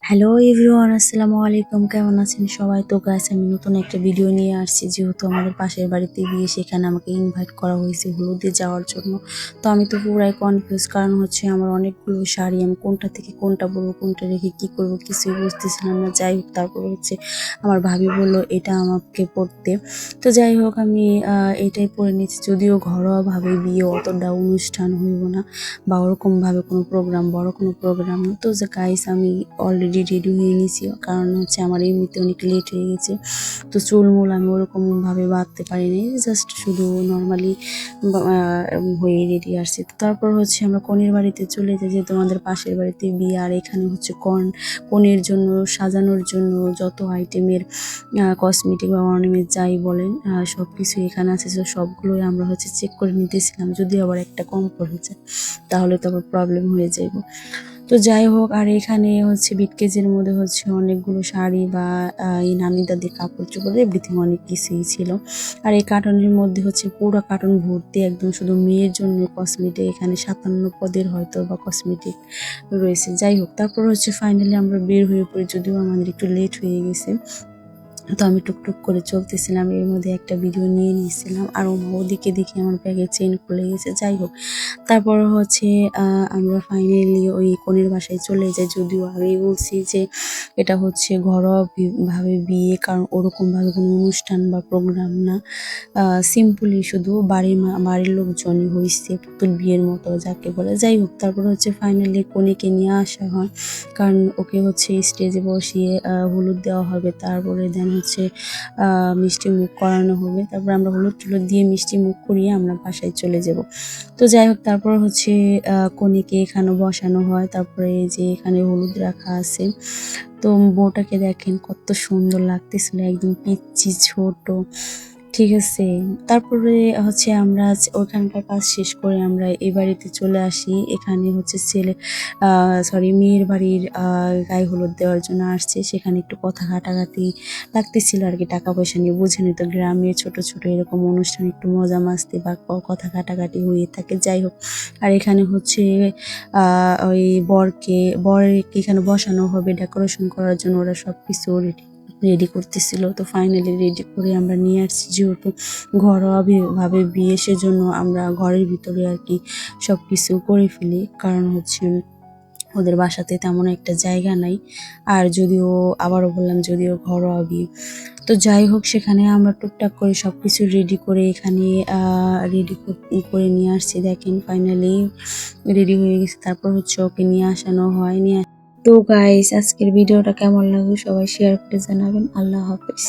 Hello everyone, আসসালামু আলাইকুম। কেমন আছেন সবাই? তো গাইস, আমি নতুন একটা ভিডিও নিয়ে আসছি। যেহেতু আমাদের পাশের বাড়িতে বিয়ে, সেখানে আমাকে ইনভাইট করা হয়েছে হলুদে যাওয়ার জন্য। তো আমি তো পুরাই কনফিউজ, কারণ হচ্ছে আমার অনেকগুলো শাড়ি, আমি কোনটা থেকে কোনটা পরবো, কোনটা রেখে কি করব কিছুই বুঝতেছিলাম না। যাই হোক, তারপরে হচ্ছে আমার ভাবি বললো এটা আমাকে পরতে। তো যাই হোক, আমি এটাই পরে নিয়েছি। যদিও ঘরোয়াভাবে বিয়ে, অতটা অনুষ্ঠান হইব না বা ওরকমভাবে কোনো প্রোগ্রাম, বড় কোনো প্রোগ্রাম না। তো যে গাইস, আমি অলরেডি রেডি হয়ে নিয়েছি, কারণ হচ্ছে আমার এমনিতে অনেক লেট হয়ে গেছে। তো চুলমুল আমি ওরকমভাবে বাঁধতে পারিনি, জাস্ট শুধু নর্মালি হয়ে রেডি আসছি। তো তারপর হচ্ছে আমরা কনের বাড়িতে চলে যাই, যেহেতু আমাদের পাশের বাড়িতে বিয়ে। আর এখানে হচ্ছে কনের জন্য সাজানোর জন্য যত আইটেমের কসমেটিক বা অর্নামেন্ট যাই বলেন, সব কিছু এখানে আছে। তো সবগুলোই আমরা হচ্ছে চেক করে নিতেছিলাম, যদি আবার একটা কম পড়ে যায় তাহলে তো আবার প্রবলেম হয়ে যাইব। তো যাই হোক, আর এখানে হচ্ছে বিটকেজের মধ্যে হচ্ছে অনেকগুলো শাড়ি বা এই নানি দাদির কাপড় চোপড় এভরিথিং অনেক কিছুই ছিল। আর এই কার্টনের মধ্যে হচ্ছে পুরো কার্টন ভর্তি একদম শুধু মেয়ের জন্য কসমেটিক। এখানে 57 পদের হয়তো বা কসমেটিক রয়েছে। যাই হোক, তারপর হচ্ছে ফাইনালি আমরা বের হয়ে পড়ি, যদিও আমাদের একটু লেট হয়ে গেছে। তো আমি টুকটুক করে চলতেছিলাম, এর মধ্যে একটা ভিডিও নিয়ে নিয়েছিলাম। আর ওদিকে দেখে আমার ব্যাগের চেন খুলে গেছে। যাই হোক, তারপর হচ্ছে আমরা ফাইনালি ওই কনের বাসায় চলে যাই। যদিও আগেই বলছি যে এটা হচ্ছে ঘরোয়া ভাবে বিয়ে, কারণ ওরকমভাবে কোনো অনুষ্ঠান বা প্রোগ্রাম না। সিম্পলি শুধু বাড়ির লোকজনই হয়েছে, পুতুল বিয়ের মতো যাকে বলে। যাই হোক, তারপর হচ্ছে ফাইনালি কনেকে নিয়ে আসা হয়, কারণ ওকে হচ্ছে স্টেজে বসিয়ে হলুদ দেওয়া হবে। তারপরে দেন হচ্ছে মিষ্টি মুখ করানো হবে। তারপর আমরা হলুদ টুলুদ দিয়ে মিষ্টি মুখ করিয়ে আমরা বাসায় চলে যাব। তো যাই হোক, তারপর হচ্ছে কনেকে এখানে বসানো হয়। তারপরে এই যে এখানে হলুদ রাখা আছে। তো বউটাকে দেখেন কত সুন্দর লাগতেছিল, একদম পিচ্চি ছোট। ঠিক আছে, তারপরে হচ্ছে আমরা ওখানকার কাজ শেষ করে আমরা এই বাড়িতে চলে আসি। এখানে হচ্ছে মেয়ের বাড়ির গায়ে হলুদ দেওয়ার জন্য আসছে। সেখানে একটু কথা কাটাকাটি লাগতেছিল আর কি, টাকা পয়সা নিয়ে। বুঝেনি তো, গ্রামে ছোট ছোট এরকম অনুষ্ঠান একটু মজা মাস্তি বা কথা কাটাকাটি হয়ে থাকে। যাই হোক, আর এখানে হচ্ছে ওই বরকে এখানে বসানো হবে ডেকোরেশন করার জন্য। ওরা সব কিছু রেডি করতেছিল। তো ফাইনালি রেডি করে আমরা নিয়ে আসছি, যেহেতু ঘরোয়া ভাবে বিয়ে, সেজন্য আমরা ঘরের ভিতরে আর কি সব কিছু করে ফেলি, কারণ হচ্ছে ওদের বাসাতে তেমন একটা জায়গা নাই। আর যদিও আবারও বললাম, যদিও ঘরোয়া বিয়ে। তো যাই হোক, সেখানে আমরা টুকটাক করে সবকিছু রেডি করে এখানে রেডি করে নিয়ে আসছি। দেখেন ফাইনালি রেডি হয়ে গেছে। তারপর হচ্ছে ওকে নিয়ে আসানো হয়। তো গাইস, আজকের ভিডিওটা কেমন লাগলো সবাই শেয়ার করে জানাবেন। আল্লাহ হাফেজ।